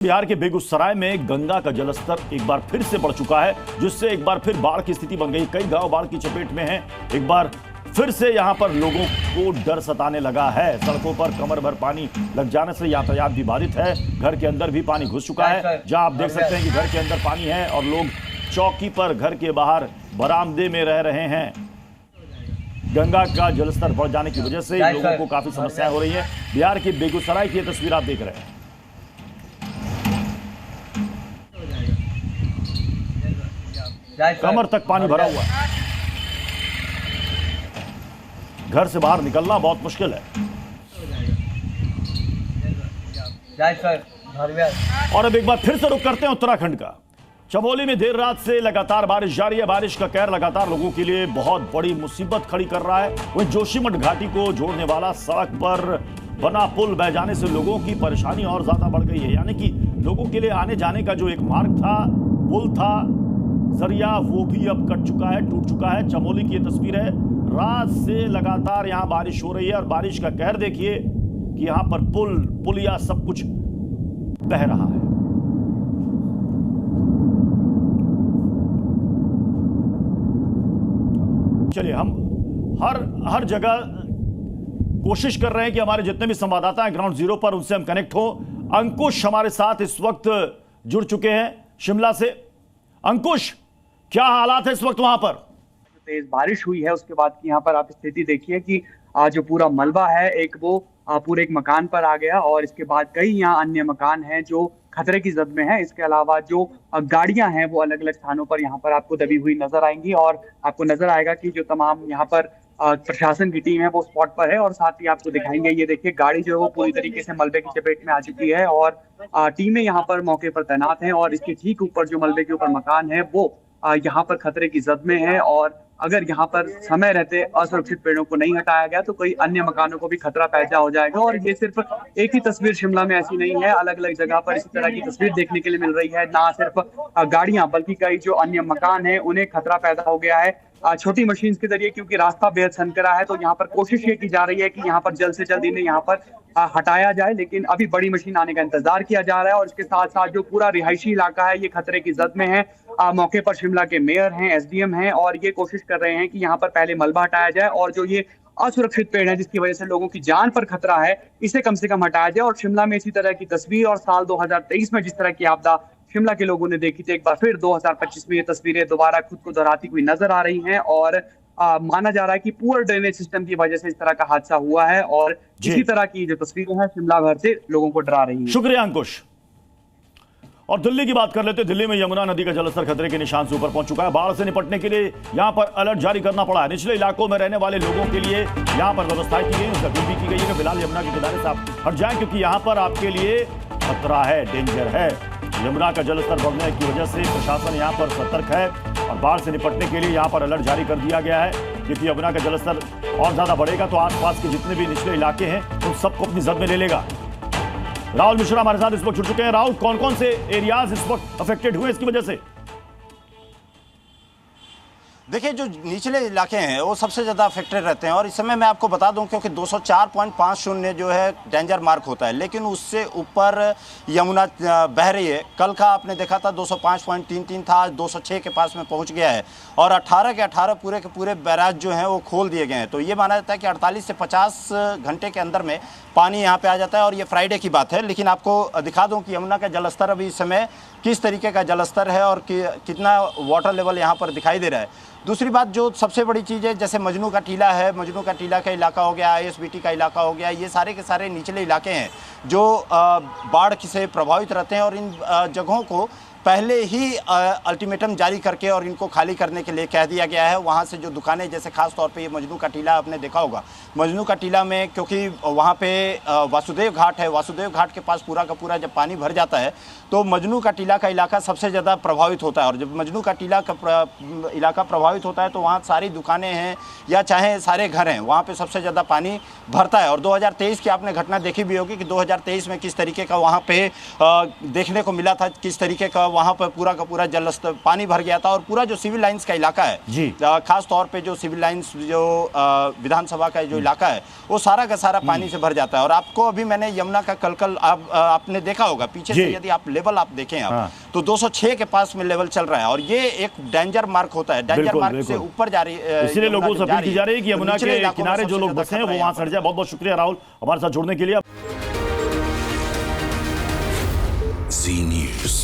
बिहार के बेगूसराय में गंगा का जलस्तर एक बार फिर से बढ़ चुका है, जिससे एक बार फिर बाढ़ की स्थिति बन गई। कई गांव बाढ़ की चपेट में हैं। एक बार फिर से यहां पर लोगों को डर सताने लगा है। सड़कों पर कमर भर पानी लग जाने से यातायात भी बाधित है। घर के अंदर भी पानी घुस चुका है। जहां आप देख सकते हैं कि घर के अंदर पानी है और लोग चौकी पर घर के बाहर बरामदे में रह रहे हैं। गंगा का जलस्तर बढ़ जाने की वजह से लोगों को काफी समस्याएं हो रही है। बिहार के बेगूसराय की ये तस्वीर आप देख रहे हैं। कमर तक पानी भरा हुआ है। घर से बाहर निकलना बहुत मुश्किल है। और अब एक बार फिर से रुख करते हैं उत्तराखंड का। चमोली में देर रात से लगातार बारिश जारी है। बारिश का कहर लगातार लोगों के लिए बहुत बड़ी मुसीबत खड़ी कर रहा है। वहीं जोशीमठ घाटी को जोड़ने वाला सड़क पर बना पुल बह जाने से लोगों की परेशानी और ज्यादा बढ़ गई है। यानी कि लोगों के लिए आने जाने का जो एक मार्ग था, पुल था, जरिया, वो भी अब कट चुका है, टूट चुका है। चमोली की ये तस्वीर है। रात से लगातार यहां बारिश हो रही है और बारिश का कहर देखिए कि यहां पर पुलिया सब कुछ बह रहा है। चलिए, हम हर जगह कोशिश कर रहे हैं कि हमारे जितने भी संवाददाता हैं ग्राउंड जीरो पर, उनसे हम कनेक्ट हो। अंकुश हमारे साथ इस वक्त जुड़ चुके हैं शिमला से। अंकुश, क्या हालात है इस वक्त वहां पर? तेज बारिश हुई है उसके बाद की यहाँ पर आप स्थिति देखिए कि जो पूरा मलबा है एक वो पूरे एक मकान पर आ गया और इसके बाद कई यहाँ अन्य मकान हैं जो खतरे की जद में है। इसके अलावा जो गाड़ियां हैं वो अलग अलग स्थानों पर यहाँ पर आपको दबी हुई नजर आएंगी और आपको नजर आएगा कि जो तमाम यहाँ पर प्रशासन की टीम है वो स्पॉट पर है और साथ ही आपको दिखाएंगे। ये देखिए, गाड़ी जो है वो पूरी तरीके से मलबे की चपेट में आ चुकी है और टीमें यहाँ पर मौके पर तैनात हैं और इसके ठीक ऊपर जो मलबे के ऊपर मकान है वो यहाँ पर खतरे की जद में है। और अगर यहाँ पर समय रहते असुरक्षित पेड़ों को नहीं हटाया गया तो कई अन्य मकानों को भी खतरा पैदा हो जाएगा। और ये सिर्फ एक ही तस्वीर शिमला में ऐसी नहीं है, अलग अलग जगह पर इसी तरह की तस्वीर देखने के लिए मिल रही है। ना सिर्फ गाड़ियां बल्कि कई जो अन्य मकान है उन्हें खतरा पैदा हो गया है छोटी मशीन के जरिए, क्योंकि रास्ता बेहद संकरा है। तो यहाँ पर कोशिश ये की जा रही है कि यहाँ पर जल्द से जल्द इन्हें यहाँ पर हटाया जाए, लेकिन अभी बड़ी मशीन आने का इंतजार किया जा रहा है। और इसके साथ साथ जो पूरा रिहायशी इलाका है ये खतरे की जद में है। मौके पर शिमला के मेयर हैं, एसडीएम हैं और ये कोशिश कर रहे हैं कि यहाँ पर पहले मलबा हटाया जाए और जो ये असुरक्षित पेड़ है जिसकी वजह से लोगों की जान पर खतरा है इसे कम से कम हटाया जाए। और शिमला में इसी तरह की तस्वीर और साल 2023 में जिस तरह की आपदा शिमला के लोगों ने देखी थी, एक बार फिर 2025 में ये तस्वीरें दोबारा खुद को दोहराती हुई नजर आ रही हैं। और माना जा रहा है कि पुअर ड्रेनेज सिस्टम की वजह से इस तरह का हादसा हुआ है और इसी तरह की जो तस्वीरें हैं शिमला भर से लोगों को डरा रही हैं। शुक्रिया अंकुश। और दिल्ली की बात कर लेते हैं। दिल्ली में यमुना नदी का जलस्तर खतरे के निशान से ऊपर पहुंच चुका है। बाढ़ से निपटने के लिए यहां पर अलर्ट जारी करना पड़ा है। निचले इलाकों में रहने वाले लोगों के लिए यहां पर व्यवस्थाएं की गई, उसका भी की गई है कि फिलहाल यमुना के किनारे से आप हट जाएं, क्योंकि यहां पर आपके लिए खतरा है, डेंजर है। यमुना का जलस्तर बढ़ने की वजह से प्रशासन यहां पर सतर्क है और बाढ़ से निपटने के लिए यहां पर अलर्ट जारी कर दिया गया है, क्योंकि यमुना का जलस्तर और ज्यादा बढ़ेगा तो आसपास के जितने भी निचले इलाके हैं उन सबको अपनी जद में ले लेगा। राहुल मिश्रा हमारे साथ इस वक्त जुड़ चुके हैं। राहुल, कौन कौन से एरियाज इस वक्त अफेक्टेड हुए इसकी वजह से? देखिए, जो निचले इलाके हैं वो सबसे ज़्यादा अफेक्टेड रहते हैं और इस समय मैं आपको बता दूं क्योंकि 204.50 जो है डेंजर मार्क होता है, लेकिन उससे ऊपर यमुना बह रही है। कल का आपने देखा था 205.33 था, आज 206 के पास में पहुंच गया है और 18 के 18 पूरे के पूरे बैराज जो हैं वो खोल दिए गए हैं। तो ये माना जाता है कि 48 से 50 घंटे के अंदर में पानी यहाँ पर आ जाता है और ये फ्राइडे की बात है। लेकिन आपको दिखा दूँ कि यमुना का जलस्तर अभी इस समय किस तरीके का जलस्तर है और कितना वाटर लेवल यहाँ पर दिखाई दे रहा है। दूसरी बात जो सबसे बड़ी चीज़ है, जैसे मजनू का टीला है, मजनू का टीला का इलाका हो गया, आईएसबीटी का इलाका हो गया, ये सारे के सारे निचले इलाके हैं जो बाढ़ से प्रभावित रहते हैं और इन जगहों को पहले ही अल्टीमेटम जारी करके और इनको खाली करने के लिए कह दिया गया है। वहाँ से जो दुकानें, जैसे खास तौर पे ये मजनू का टीला आपने देखा होगा, मजनू का टीला में क्योंकि वहाँ पे वासुदेव घाट है, वासुदेव घाट के पास पूरा का पूरा जब पानी भर जाता है तो मजनू का टीला का इलाका सबसे ज़्यादा प्रभावित होता है और जब मजनू का टीला का इलाका प्रभावित प्रभावित होता है तो वहाँ सारी दुकानें हैं या चाहे सारे घर हैं, वहाँ पे सबसे ज़्यादा पानी भरता है। और 2023 की आपने घटना देखी भी होगी कि 2023 में किस तरीके का वहाँ पे देखने को मिला था, किस तरीके का वहाँ पर पूरा का पूरा जल स्तर पानी भर गया था। और पूरा जो सिविल लाइंस का इलाका है जी, खास तौर पे जो सिविल लाइंस जो विधानसभा का जो इलाका है वो सारा का सारा पानी से भर जाता है। और आपको अभी मैंने यमुना का कल आपने देखा होगा पीछे से, यदि आप लेवल आप देखें आप तो 206 के पास में लेवल चल रहा है और ये एक डेंजर मार्क होता है, डेंजर मार्क से ऊपर जा रही है। इसलिए लोगों से अपील की जा रही है कि यमुना के किनारे जो लोग बसे हैं वो वहां सड़ जाए। बहुत बहुत शुक्रिया राहुल हमारे साथ जुड़ने के लिए। Zee News.